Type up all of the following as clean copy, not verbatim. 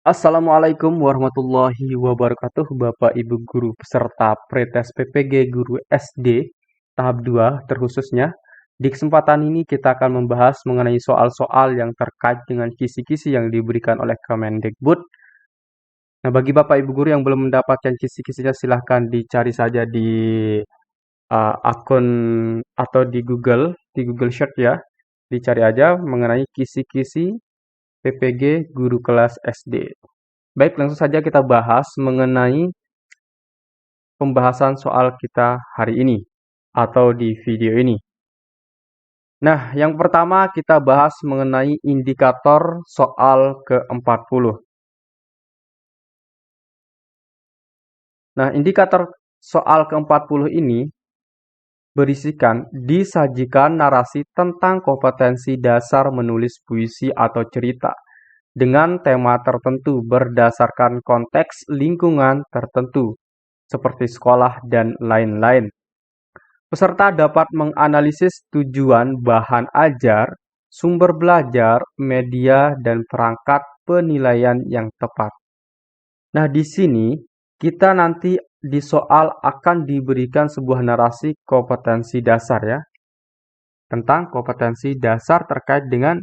Assalamualaikum warahmatullahi wabarakatuh, Bapak Ibu guru peserta Pretest PPG Guru SD tahap 2 terkhususnya. Di kesempatan ini kita akan membahas mengenai soal-soal yang terkait dengan kisi-kisi yang diberikan oleh Kemendikbud. Nah, bagi Bapak Ibu guru yang belum mendapatkan kisi-kisinya, silahkan dicari saja di akun atau di Google Search ya. Dicari aja mengenai kisi-kisi PPG Guru Kelas SD. Baik, langsung saja kita bahas mengenai pembahasan soal kita hari ini atau di video ini. Nah, yang pertama kita bahas mengenai indikator soal ke-40. Nah, indikator soal ke-40 ini berisikan disajikan narasi tentang kompetensi dasar menulis puisi atau cerita dengan tema tertentu berdasarkan konteks lingkungan tertentu seperti sekolah dan lain-lain. Peserta dapat menganalisis tujuan bahan ajar, sumber belajar, media, dan perangkat penilaian yang tepat. Nah, di sini kita nanti di soal akan diberikan sebuah narasi kompetensi dasar ya, tentang kompetensi dasar terkait dengan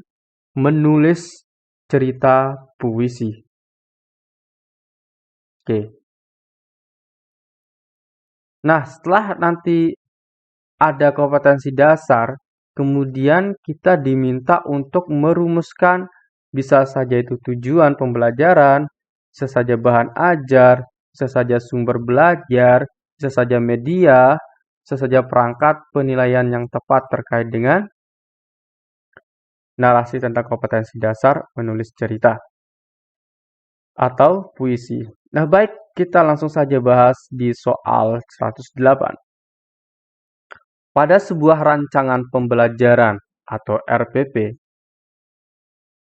menulis cerita puisi. Oke. Nah, setelah nanti ada kompetensi dasar, kemudian kita diminta untuk merumuskan bisa saja itu tujuan pembelajaran, bisa saja bahan ajar, bisa saja sumber belajar, bisa saja media, bisa saja perangkat penilaian yang tepat terkait dengan narasi tentang kompetensi dasar menulis cerita atau puisi. Nah, baik, kita langsung saja bahas di soal 108. Pada sebuah rancangan pembelajaran atau RPP,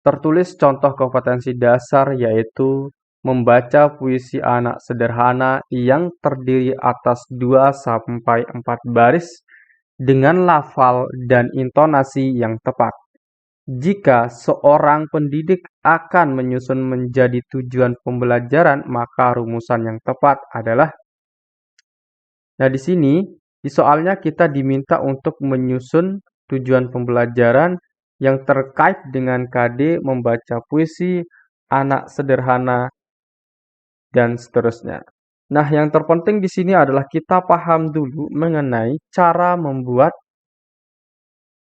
tertulis contoh kompetensi dasar yaitu membaca puisi anak sederhana yang terdiri atas 2 sampai 4 baris dengan lafal dan intonasi yang tepat. Jika seorang pendidik akan menyusun menjadi tujuan pembelajaran, maka rumusan yang tepat adalah. Nah, di sini di soalnya kita diminta untuk menyusun tujuan pembelajaran yang terkait dengan KD membaca puisi, anak sederhana, dan seterusnya. Nah, yang terpenting di sini adalah kita paham dulu mengenai cara membuat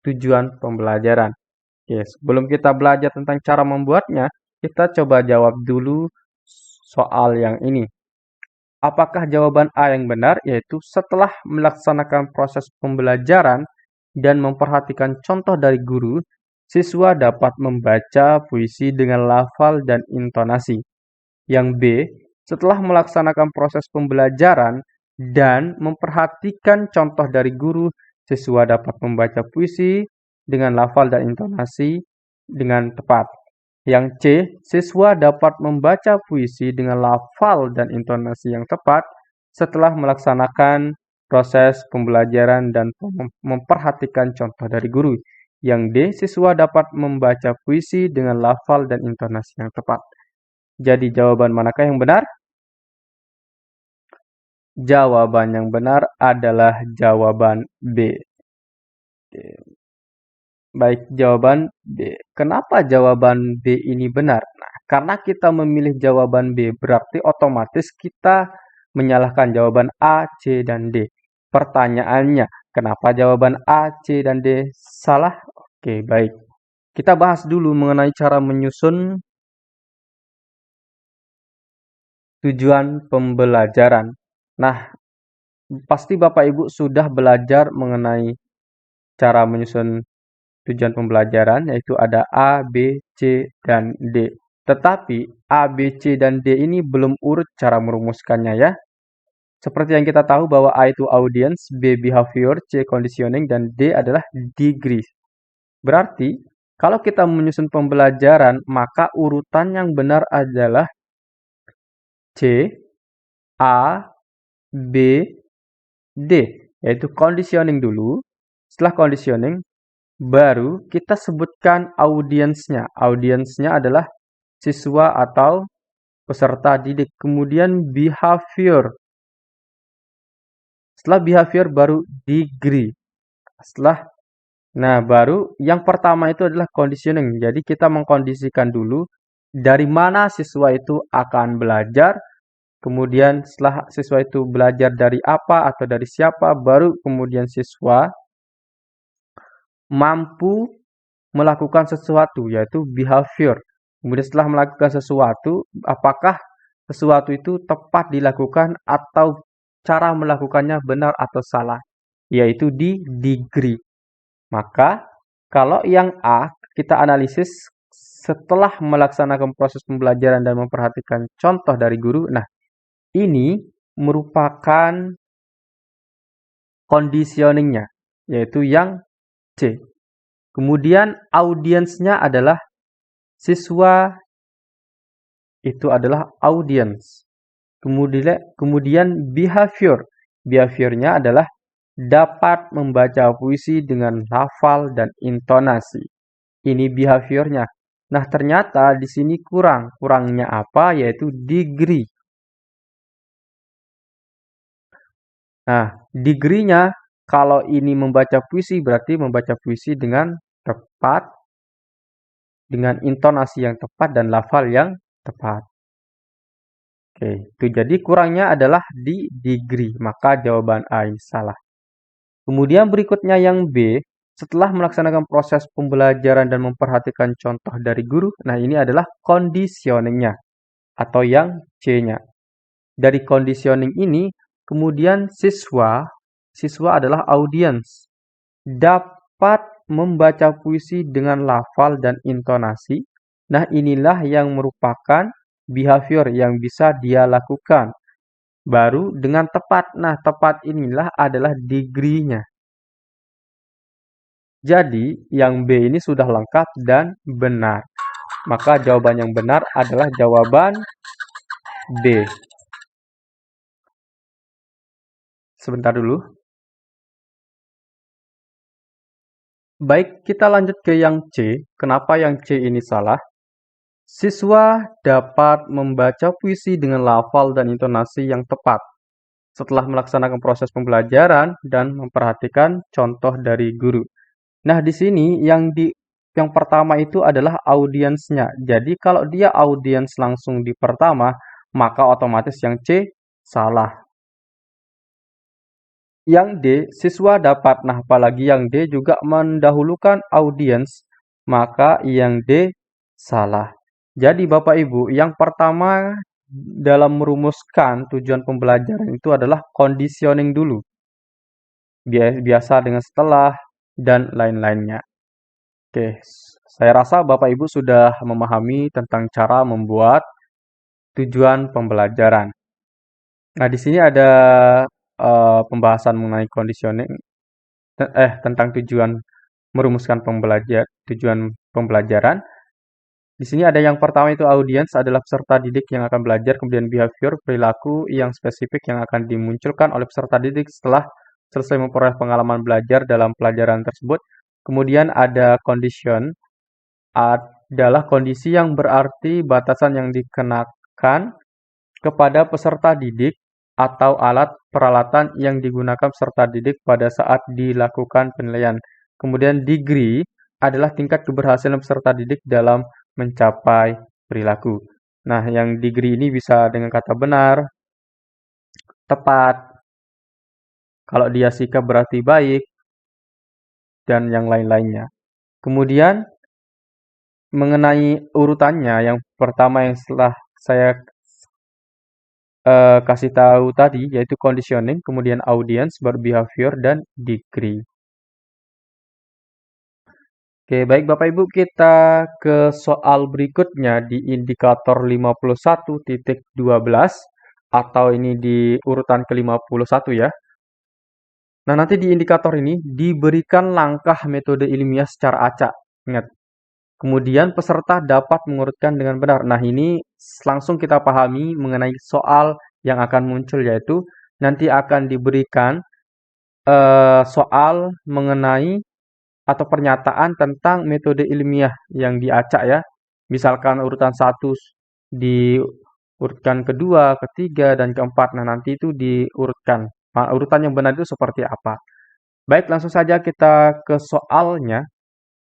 tujuan pembelajaran. Oke, sebelum kita belajar tentang cara membuatnya, kita coba jawab dulu soal yang ini. Apakah jawaban A yang benar? Yaitu setelah melaksanakan proses pembelajaran dan memperhatikan contoh dari guru, siswa dapat membaca puisi dengan lafal dan intonasi. Yang B, setelah melaksanakan proses pembelajaran dan memperhatikan contoh dari guru, siswa dapat membaca puisi dengan lafal dan intonasi dengan tepat. Yang C, siswa dapat membaca puisi dengan lafal dan intonasi yang tepat setelah melaksanakan proses pembelajaran dan memperhatikan contoh dari guru. Yang D, siswa dapat membaca puisi dengan lafal dan intonasi yang tepat. Jadi jawaban manakah yang benar? Jawaban yang benar adalah jawaban B. Oke. Baik, jawaban B. Kenapa jawaban B ini benar? Nah, karena kita memilih jawaban B, berarti otomatis kita menyalahkan jawaban A, C, dan D. Pertanyaannya, kenapa jawaban A, C, dan D salah? Oke, baik. Kita bahas dulu mengenai cara menyusun tujuan pembelajaran. Nah, pasti Bapak Ibu sudah belajar mengenai cara menyusun tujuan pembelajaran, yaitu ada A, B, C, dan D. Tetapi A, B, C, dan D ini belum urut cara merumuskannya ya. Seperti yang kita tahu bahwa A itu audience, B behavior, C conditioning, dan D adalah degree. Berarti kalau kita menyusun pembelajaran, maka urutan yang benar adalah C, A, B, D. Yaitu conditioning dulu. Setelah conditioning, baru kita sebutkan audiensnya. Audiensnya adalah siswa atau peserta didik. Kemudian behavior. Setelah behavior baru degree. Baru yang pertama itu adalah conditioning. Jadi kita mengkondisikan dulu dari mana siswa itu akan belajar. Kemudian setelah siswa itu belajar dari apa atau dari siapa, baru kemudian siswa mampu melakukan sesuatu, yaitu behavior. Kemudian setelah melakukan sesuatu, apakah sesuatu itu tepat dilakukan atau cara melakukannya benar atau salah, yaitu di degree. Maka kalau yang A kita analisis setelah melaksanakan proses pembelajaran dan memperhatikan contoh dari guru. Nah, ini merupakan conditioning-nya, yaitu yang C. Kemudian audiensnya adalah siswa, itu adalah audience. Kemudian behavior. Behaviornya adalah dapat membaca puisi dengan lafal dan intonasi. Ini behaviornya. Nah, ternyata di sini kurangnya apa? Yaitu degree. Nah, degree-nya kalau ini membaca puisi berarti membaca puisi dengan tepat, dengan intonasi yang tepat dan lafal yang tepat. Oke, itu jadi kurangnya adalah di degree, maka jawaban A ini salah. Kemudian berikutnya yang B, setelah melaksanakan proses pembelajaran dan memperhatikan contoh dari guru, nah ini adalah conditioning-nya atau yang C-nya. Dari conditioning ini, kemudian siswa adalah audience, dapat membaca puisi dengan lafal dan intonasi. Nah, inilah yang merupakan behavior yang bisa dia lakukan. Baru dengan tepat. Nah, tepat inilah adalah degree-nya. Jadi, yang B ini sudah lengkap dan benar. Maka jawaban yang benar adalah jawaban B. Sebentar dulu. Baik, kita lanjut ke yang C. Kenapa yang C ini salah? Siswa dapat membaca puisi dengan lafal dan intonasi yang tepat setelah melaksanakan proses pembelajaran dan memperhatikan contoh dari guru. Nah, di sini yang pertama itu adalah audiensnya. Jadi kalau dia audiens langsung di pertama, maka otomatis yang C salah. Yang D, siswa dapat. Nah, apalagi yang D juga mendahulukan audiens, maka yang D salah. Jadi Bapak Ibu, yang pertama dalam merumuskan tujuan pembelajaran itu adalah conditioning dulu. Biasa dengan setelah dan lain-lainnya. Oke, saya rasa Bapak Ibu sudah memahami tentang cara membuat tujuan pembelajaran. Nah, di sini ada pembahasan mengenai conditioning tentang tujuan merumuskan tujuan pembelajaran. Di sini ada yang pertama itu audiens adalah peserta didik yang akan belajar, kemudian behavior, perilaku yang spesifik yang akan dimunculkan oleh peserta didik setelah selesai memperoleh pengalaman belajar dalam pelajaran tersebut. Kemudian ada condition, adalah kondisi yang berarti batasan yang dikenakan kepada peserta didik atau alat peralatan yang digunakan peserta didik pada saat dilakukan penilaian. Kemudian degree adalah tingkat keberhasilan peserta didik dalam mencapai perilaku. Nah, yang degree ini bisa dengan kata benar, tepat, kalau dia sikap berarti baik, dan yang lain-lainnya. Kemudian mengenai urutannya, yang pertama yang setelah saya kasih tahu tadi, yaitu conditioning, kemudian audience, baru behavior, dan degree. Oke, baik Bapak Ibu, kita ke soal berikutnya di indikator 51.12, atau ini di urutan ke-51 ya. Nah, nanti di indikator ini diberikan langkah metode ilmiah secara acak. Ingat, kemudian peserta dapat mengurutkan dengan benar. Nah, ini langsung kita pahami mengenai soal yang akan muncul, yaitu nanti akan diberikan soal mengenai atau pernyataan tentang metode ilmiah yang diacak ya. Misalkan urutan 1 Urutkan kedua, ketiga, dan keempat. Nah, nanti itu diurutkan. Nah, urutan yang benar itu seperti apa? Baik, langsung saja kita ke soalnya.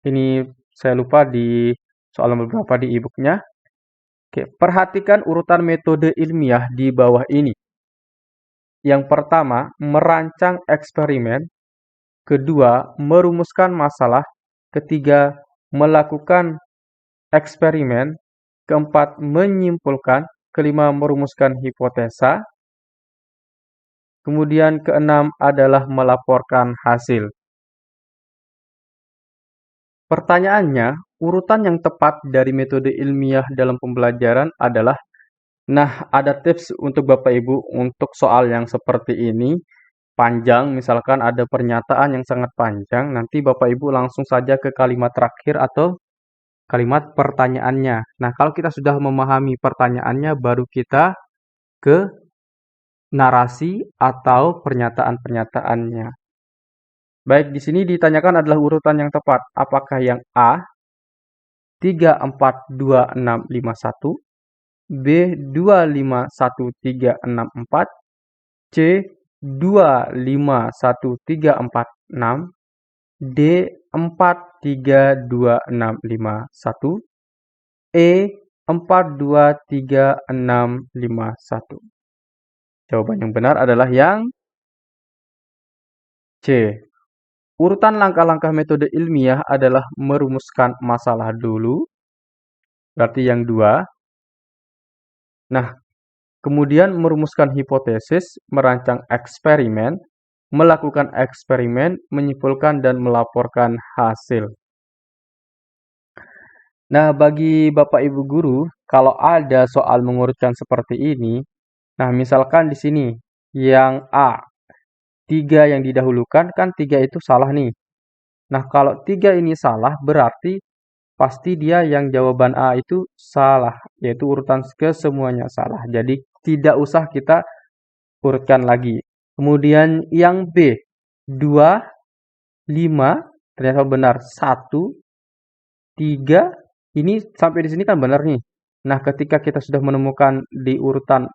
Ini saya lupa di soal nomor berapa di e-booknya. Oke, perhatikan urutan metode ilmiah di bawah ini. Yang pertama, merancang eksperimen. Kedua, merumuskan masalah. Ketiga, melakukan eksperimen. Keempat, menyimpulkan. Kelima, merumuskan hipotesa. Kemudian keenam adalah melaporkan hasil. Pertanyaannya, urutan yang tepat dari metode ilmiah dalam pembelajaran adalah, nah, ada tips untuk Bapak Ibu untuk soal yang seperti ini, panjang, misalkan ada pernyataan yang sangat panjang, nanti Bapak Ibu langsung saja ke kalimat terakhir atau kalimat pertanyaannya. Nah, kalau kita sudah memahami pertanyaannya, baru kita ke narasi atau pernyataan-pernyataannya. Baik, di sini ditanyakan adalah urutan yang tepat. Apakah yang A, 3, 4, 2, 6, 5, 1, B, 2, 5, 1, 3, 6, 4, C, 2, 5, 1, 3, 4, 6, D, 4, 3, 2, 6, 5, 1, E, 4, 2, 3, 6, 5, 1. Jawaban yang benar adalah yang C. Urutan langkah-langkah metode ilmiah adalah merumuskan masalah dulu, berarti yang 2. Nah, kemudian merumuskan hipotesis, merancang eksperimen, melakukan eksperimen, menyimpulkan dan melaporkan hasil. Nah, bagi Bapak Ibu guru, kalau ada soal mengurutkan seperti ini, nah misalkan di sini yang A, 3 yang didahulukan kan 3 itu salah nih. Nah, kalau 3 ini salah berarti pasti dia yang jawaban A itu salah, yaitu urutan kesemuanya salah. Jadi tidak usah kita urutkan lagi. Kemudian yang B, 2, 5, ternyata benar. 1, 3, ini sampai di sini kan benar nih. Nah, ketika kita sudah menemukan di urutan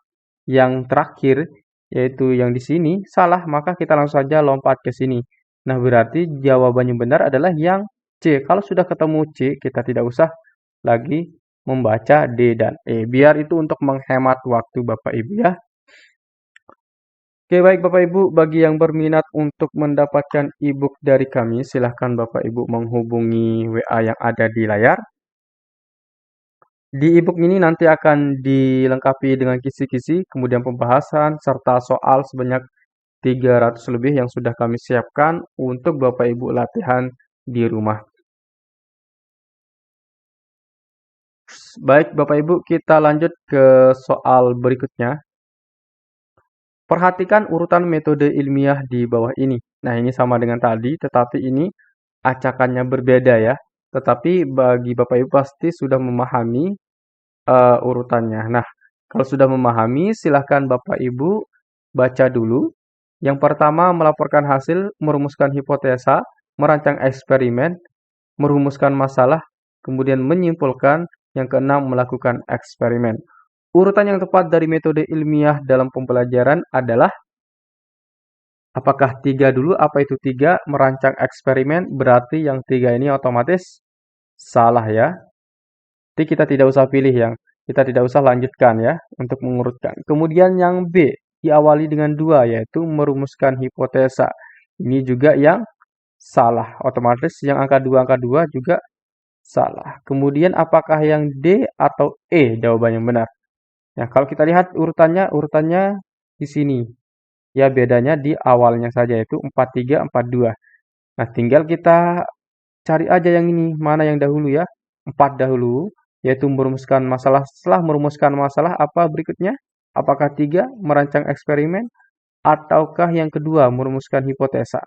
yang terakhir, yaitu yang di sini, salah, maka kita langsung saja lompat ke sini. Nah, berarti jawaban yang benar adalah yang C. Kalau sudah ketemu C, kita tidak usah lagi membaca D dan E. Biar itu untuk menghemat waktu Bapak Ibu ya. Oke, baik Bapak Ibu, bagi yang berminat untuk mendapatkan e-book dari kami, silahkan Bapak Ibu menghubungi WA yang ada di layar. Di e-book ini nanti akan dilengkapi dengan kisi-kisi, kemudian pembahasan, serta soal sebanyak 300 lebih yang sudah kami siapkan untuk Bapak Ibu latihan di rumah. Baik Bapak Ibu, kita lanjut ke soal berikutnya. Perhatikan urutan metode ilmiah di bawah ini. Nah, ini sama dengan tadi, tetapi ini acakannya berbeda ya. Tetapi bagi Bapak Ibu pasti sudah memahami urutannya. Nah, kalau sudah memahami, silahkan Bapak Ibu baca dulu. Yang pertama, melaporkan hasil, merumuskan hipotesa, merancang eksperimen, merumuskan masalah, kemudian menyimpulkan. Yang keenam, melakukan eksperimen. Urutan yang tepat dari metode ilmiah dalam pembelajaran adalah apakah 3 dulu? Apa itu 3? Merancang eksperimen, berarti yang 3 ini otomatis salah ya. Jadi kita tidak usah pilih kita tidak usah lanjutkan ya untuk mengurutkan. Kemudian yang B diawali dengan 2 yaitu merumuskan hipotesa. Ini juga yang salah. Otomatis yang angka 2 juga salah. Kemudian apakah yang D atau E jawaban yang benar? Nah, kalau kita lihat urutannya di sini. Ya, bedanya di awalnya saja yaitu 43, 42. Nah, tinggal kita cari aja yang ini, mana yang dahulu ya. 4 dahulu, yaitu merumuskan masalah. Setelah merumuskan masalah, apa berikutnya? Apakah 3, merancang eksperimen? Ataukah yang kedua, merumuskan hipotesa?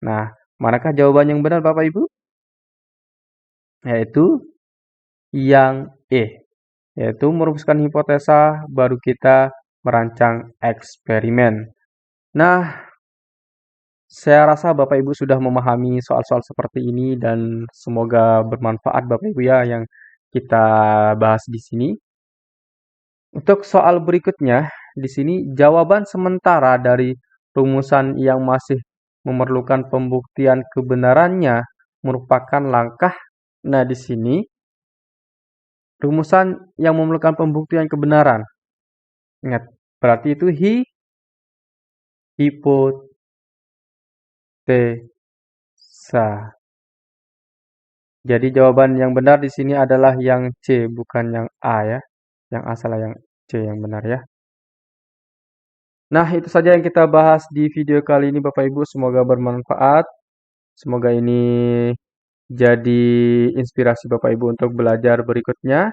Nah, manakah jawaban yang benar Bapak Ibu? Yaitu yang E. Yaitu merumuskan hipotesa, baru kita merancang eksperimen. Nah, saya rasa Bapak Ibu sudah memahami soal-soal seperti ini dan semoga bermanfaat Bapak Ibu ya yang kita bahas di sini. Untuk soal berikutnya, di sini jawaban sementara dari rumusan yang masih memerlukan pembuktian kebenarannya merupakan langkah. Nah, di sini rumusan yang memerlukan pembuktian kebenaran. Ingat, berarti itu hipotesa. Jadi jawaban yang benar di sini adalah yang C, bukan yang A ya. Yang A salah, yang C yang benar ya. Nah, itu saja yang kita bahas di video kali ini Bapak Ibu. Semoga bermanfaat. Semoga ini jadi inspirasi Bapak Ibu untuk belajar berikutnya.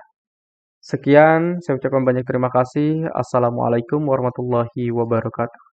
Sekian, saya ucapkan banyak terima kasih. Assalamualaikum warahmatullahi wabarakatuh.